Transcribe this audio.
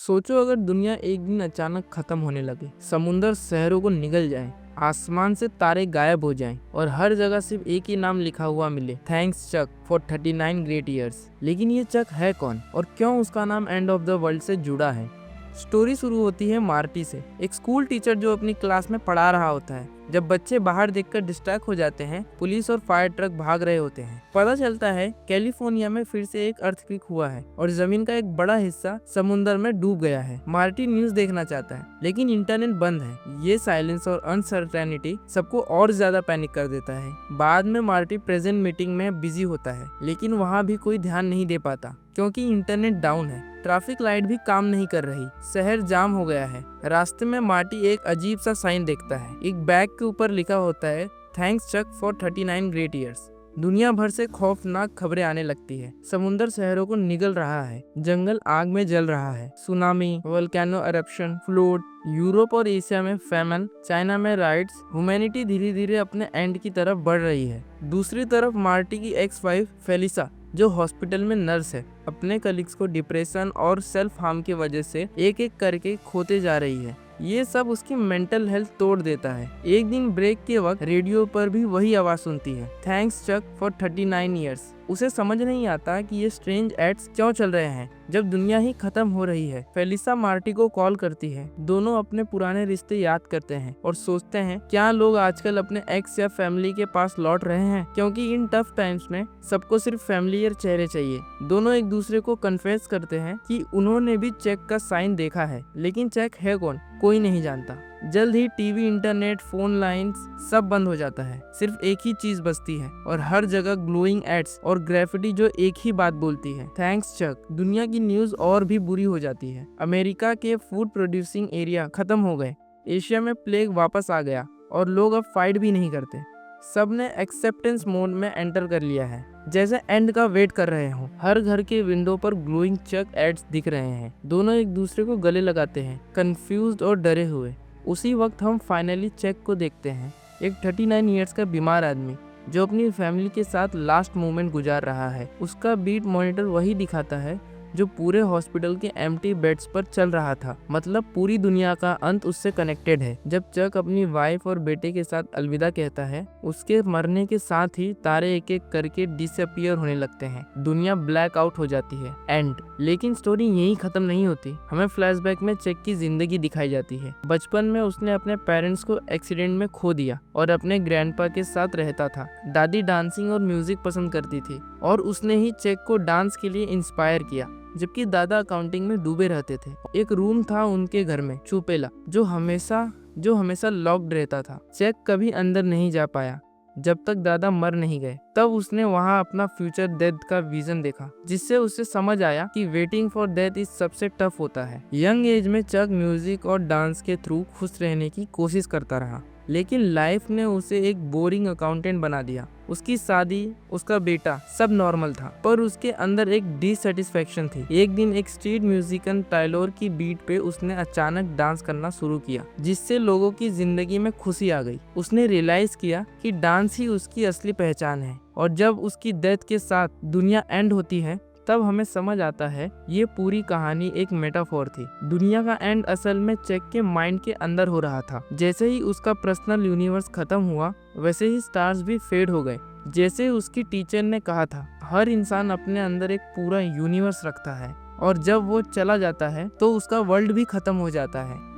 सोचो अगर दुनिया एक दिन अचानक खत्म होने लगे, समुंदर शहरों को निगल जाए, आसमान से तारे गायब हो जाएं और हर जगह सिर्फ एक ही नाम लिखा हुआ मिले, thanks Chuck for 39 great years. लेकिन ये चक है कौन और क्यों उसका नाम एंड ऑफ द वर्ल्ड से जुड़ा है? स्टोरी शुरू होती है मार्टी से, एक स्कूल टीचर जो अपनी क्लास में पढ़ा रहा होता है। जब बच्चे बाहर देखकर डिस्ट्रैक्ट हो जाते हैं, पुलिस और फायर ट्रक भाग रहे होते हैं। पता चलता है कैलिफोर्निया में फिर से एक अर्थक्वेक हुआ है और जमीन का एक बड़ा हिस्सा समुद्र में डूब गया है। मार्टी न्यूज देखना चाहता है लेकिन इंटरनेट बंद है। ये साइलेंस और अनसर्टेनिटी सबको और ज्यादा पैनिक कर देता है। बाद में मार्टी प्रेजेंट मीटिंग में बिजी होता है लेकिन वहाँ भी कोई ध्यान नहीं दे पाता क्योंकि इंटरनेट डाउन है। ट्रैफिक लाइट भी काम नहीं कर रही, शहर जाम हो गया है। रास्ते में मार्टी एक अजीब सा साइन देखता है। एक बैग के ऊपर लिखा होता है thanks Chuck for 39 great years. दुनिया भर से खौफनाक खबरें आने लगती है। समुद्र शहरों को निगल रहा है, जंगल आग में जल रहा है, tsunami, volcano eruption, flood, Europe और एशिया में फैमन, चाइना में राइट्स। ह्यूमैनिटी धीरे धीरे अपने एंड की तरफ बढ़ रही है। दूसरी तरफ मार्टी की एक्स वाइफ फेलिसा, जो हॉस्पिटल में नर्स है, अपने कलीग्स को डिप्रेशन और सेल्फ हार्म की वजह से एक एक करके खोते जा रही है। ये सब उसकी मेंटल हेल्थ तोड़ देता है। एक दिन ब्रेक के वक्त रेडियो पर भी वही आवाज सुनती है, थैंक्स चक फॉर 39 ईयर्स। उसे समझ नहीं आता कि ये स्ट्रेंज एड्स क्यों चल रहे हैं जब दुनिया ही खत्म हो रही है। फेलिसा मार्टी को कॉल करती है। दोनों अपने पुराने रिश्ते याद करते हैं और सोचते हैं क्या लोग आजकल अपने एक्स या फैमिली के पास लौट रहे हैं, क्योंकि इन टफ टाइम्स में सबको सिर्फ फैमिलियर चेहरे चाहिए। दोनों एक दूसरे को कन्फेस करते हैं कि उन्होंने भी चेक का साइन देखा है, लेकिन चेक है कौन कोई नहीं जानता। जल्द ही टीवी, इंटरनेट, फोन लाइंस सब बंद हो जाता है। सिर्फ एक ही चीज बचती है और हर जगह ग्लोइंग एड्स और ग्राफिटी जो एक ही बात बोलती है, थैंक्स चक। दुनिया की न्यूज और भी बुरी हो जाती है। अमेरिका के फूड प्रोड्यूसिंग एरिया खत्म हो गए, एशिया में प्लेग वापस आ गया और लोग अब फाइट भी नहीं करते। सब ने एक्सेप्टेंस मोड में एंटर कर लिया है, जैसे एंड का वेट कर रहे हो। हर घर के विंडो पर ग्लोइंग चक एड्स दिख रहे हैं। दोनों एक दूसरे को गले लगाते हैं, कंफ्यूज्ड और डरे हुए। उसी वक्त हम फाइनली चेक को देखते हैं, एक 39 ईयर्स का बीमार आदमी जो अपनी फैमिली के साथ लास्ट मोमेंट गुजार रहा है। उसका बीट मॉनिटर वही दिखाता है जो पूरे हॉस्पिटल के एम्प्टी बेड्स पर चल रहा था। मतलब पूरी दुनिया का अंत उससे कनेक्टेड है। जब चक अपनी वाइफ और बेटे के साथ अलविदा कहता है, उसके मरने के साथ ही तारे एक एक करके डिसअपियर होने लगते हैं। दुनिया ब्लैक आउट हो जाती है। एंड। लेकिन स्टोरी यहीं खत्म नहीं होती। हमें फ्लैशबैक में चक की जिंदगी दिखाई जाती है। बचपन में उसने अपने पेरेंट्स को एक्सीडेंट में खो दिया और अपने ग्रैंडपा के साथ रहता था। दादी डांसिंग और म्यूजिक पसंद करती थी और उसने ही चक को डांस के लिए इंस्पायर किया, जबकि दादा अकाउंटिंग में डूबे रहते थे। एक रूम था उनके घर में, चुपेला, जो हमेशा लॉक्ड रहता था। चक कभी अंदर नहीं जा पाया जब तक दादा मर नहीं गए। तब उसने वहां अपना फ्यूचर डेथ का विजन देखा, जिससे उसे समझ आया कि वेटिंग फॉर डेथ इस सबसे टफ होता है। यंग एज में चक म्यूजिक और डांस के थ्रू खुश रहने की कोशिश करता रहा, लेकिन लाइफ ने उसे एक बोरिंग अकाउंटेंट बना दिया। उसकी शादी, उसका बेटा, सब नॉर्मल था, पर उसके अंदर एक डिससेटिस्फैक्शन थी। एक दिन एक स्ट्रीट म्यूजिशियन टाइलर की बीट पे उसने अचानक डांस करना शुरू किया, जिससे लोगों की जिंदगी में खुशी आ गई। उसने रियलाइज किया कि डांस ही उसकी असली पहचान है। और जब उसकी डेथ के साथ दुनिया एंड होती है, तब हमें समझ आता है ये पूरी कहानी एक मेटाफोर थी। दुनिया का एंड असल में चक के माइंड के अंदर हो रहा था। जैसे ही उसका पर्सनल यूनिवर्स खत्म हुआ, वैसे ही स्टार्स भी फेड हो गए। जैसे उसकी टीचर ने कहा था, हर इंसान अपने अंदर एक पूरा यूनिवर्स रखता है और जब वो चला जाता है तो उसका वर्ल्ड भी खत्म हो जाता है।